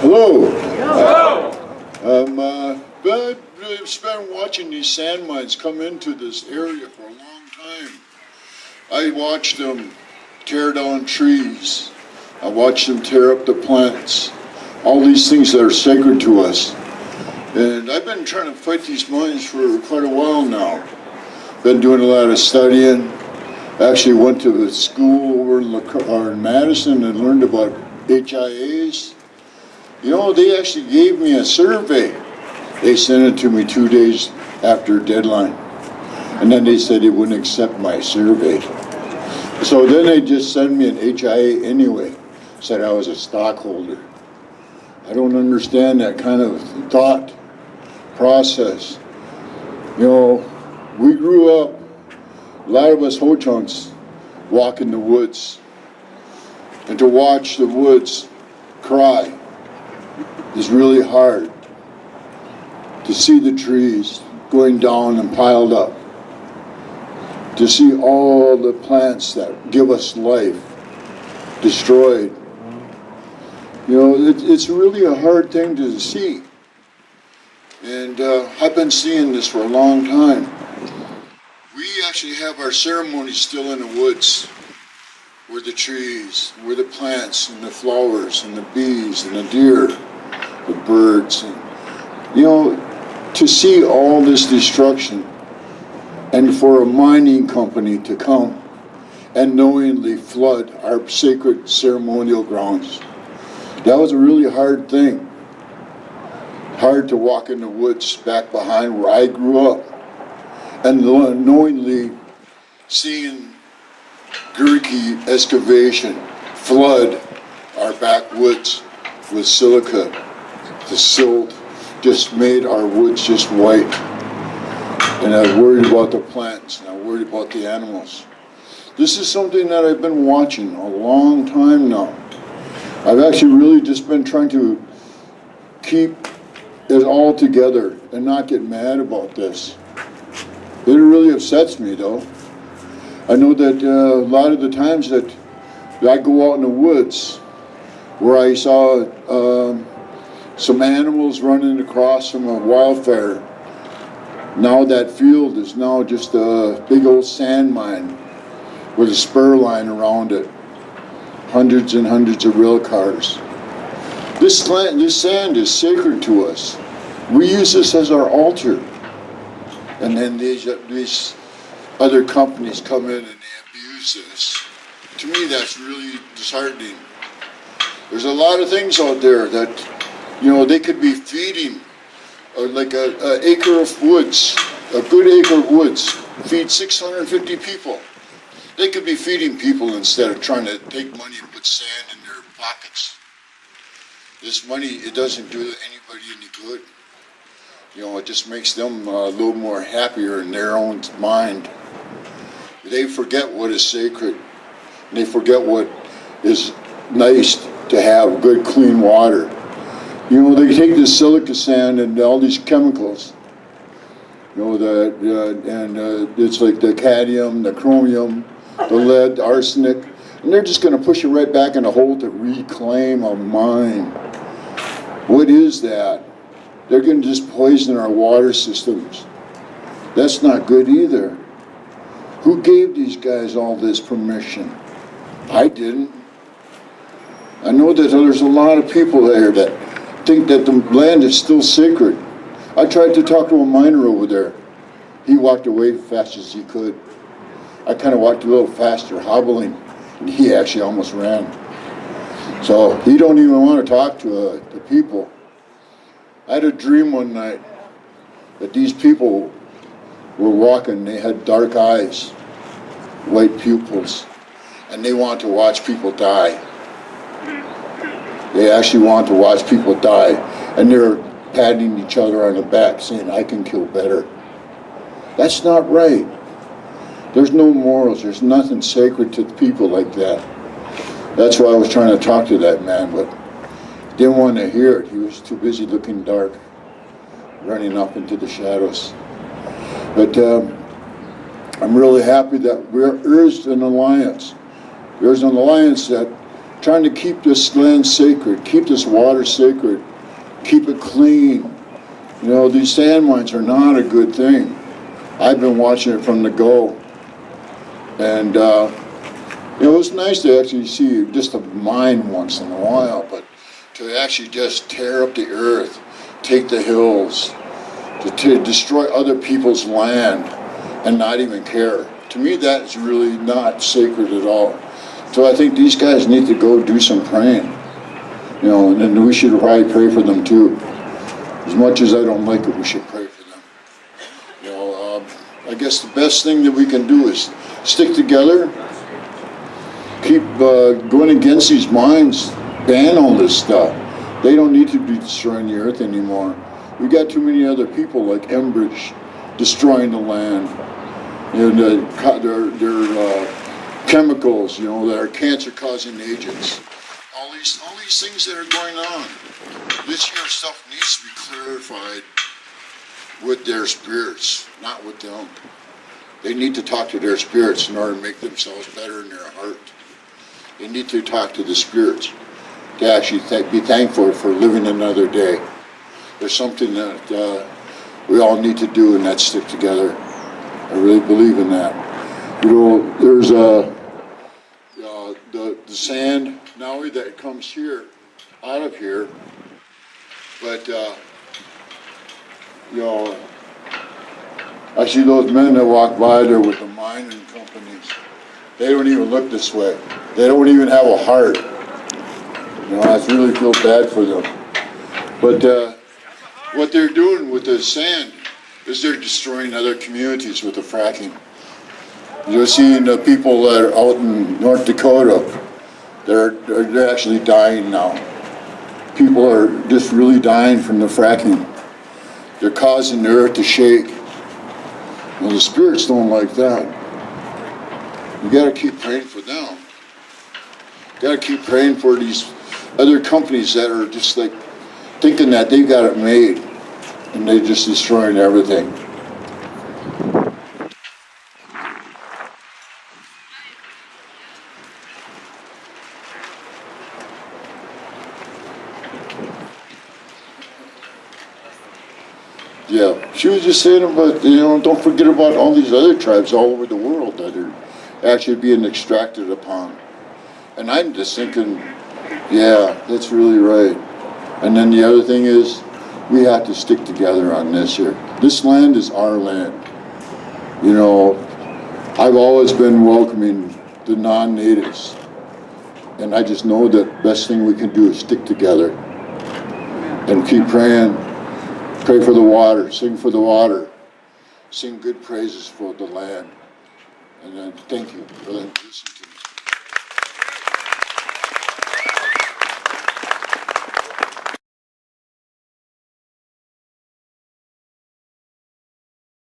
Hello. I've been watching these sand mines come into this area for a long time. I watched them tear down trees. I watched them tear up the plants. All these things that are sacred to us. And I've been trying to fight these mines for quite a while now. Been doing a lot of studying. Actually went to the school over in Madison and learned about HIAs. You know, they actually gave me a survey. They sent it to me 2 days after deadline. And then they said they wouldn't accept my survey. So then they just sent me an HIA anyway. Said I was a stockholder. I don't understand that kind of thought process. You know, we grew up, a lot of us Ho-Chunks walk in the woods. And to watch the woods cry is really hard. To see the trees going down and piled up. To see all the plants that give us life destroyed. You know, it's really a hard thing to see. And I've been seeing this for a long time. We actually have our ceremonies still in the woods, where the trees, where the plants and the flowers and the bees and the deer, the birds. And, you know, to see all this destruction and for a mining company to come and knowingly flood our sacred ceremonial grounds. That was a really hard thing. Hard to walk in the woods back behind where I grew up and knowingly seeing Gurkey excavation flood our backwoods with silica. The silt just made our woods just white. And I worried about the plants and I worried about the animals. This is something that I've been watching a long time now. I've actually really just been trying to keep it all together and not get mad about this. It really upsets me though. I know that a lot of the times that I go out in the woods where I saw some animals running across from a wildfire. Now that field is now just a big old sand mine with a spur line around it. Hundreds and hundreds of rail cars. This sand is sacred to us. We use this as our altar. And then these other companies come in and they abuse this. To me, that's really disheartening. There's a lot of things out there that, you know, they could be feeding, like an acre of woods, a good acre of woods, feed 650 people. They could be feeding people instead of trying to take money and put sand in their pockets. This money, it doesn't do anybody any good. You know, it just makes them a little more happier in their own mind. They forget what is sacred. And they forget what is nice to have good, clean water. You know, they take this silica sand and all these chemicals. You know, it's like the cadmium, the chromium, the lead, the arsenic, and they're just going to push it right back in the hole to reclaim a mine. What is that? They're going to just poison our water systems. That's not good either. Who gave these guys all this permission? I didn't. I know that there's a lot of people there that think that the land is still sacred. I tried to talk to a miner over there. He walked away as fast as he could. I kind of walked a little faster, hobbling, and he actually almost ran. So he don't even want to talk to the people. I had a dream one night that these people were walking, they had dark eyes, white pupils, and they want to watch people die. They actually want to watch people die, and they're patting each other on the back saying, I can kill better. That's not right. There's no morals, there's nothing sacred to people like that. That's why I was trying to talk to that man, but he didn't want to hear it. He was too busy looking dark, running up into the shadows. But I'm really happy that there's an alliance. There's an alliance that trying to keep this land sacred, keep this water sacred, keep it clean. You know, these sand mines are not a good thing. I've been watching it from the go. And, you know, it's nice to actually see just a mine once in a while, but to actually just tear up the earth, take the hills, to destroy other people's land and not even care. To me, that is really not sacred at all. So I think these guys need to go do some praying. You know, and then we should probably pray for them too. As much as I don't like it, we should pray for them. You know, I guess the best thing that we can do is stick together, keep going against these mines, ban all this stuff. They don't need to be destroying the earth anymore. We got too many other people like Enbridge destroying the land. And their chemicals, you know, that are cancer-causing agents. All these things that are going on. This here stuff needs to be clarified with their spirits, not with them. They need to talk to their spirits in order to make themselves better in their heart. They need to talk to the spirits to actually be thankful for living another day. There's something that we all need to do, and that's stick together. I really believe in that. You know, there's the sand now that comes here, out of here, but you know, I see those men that walk by there with the mining companies. They don't even look this way. They don't even have a heart. You know, I really feel bad for them. But what they're doing with the sand is they're destroying other communities with the fracking. You're seeing the people that are out in North Dakota, they're actually dying now. People are just really dying from the fracking. They're causing the earth to shake. Well, the spirits don't like that. You gotta keep praying for them. You gotta keep praying for these other companies that are just like thinking that they've got it made, and they're just destroying everything. Yeah, she was just saying about, you know, don't forget about all these other tribes all over the world that are actually being extracted upon. And I'm just thinking, yeah, that's really right. And then the other thing is, we have to stick together on this here. This land is our land. You know, I've always been welcoming the non-natives. And I just know that the best thing we can do is stick together and keep praying. Pray for the water, sing for the water, sing good praises for the land. And then thank you for listening to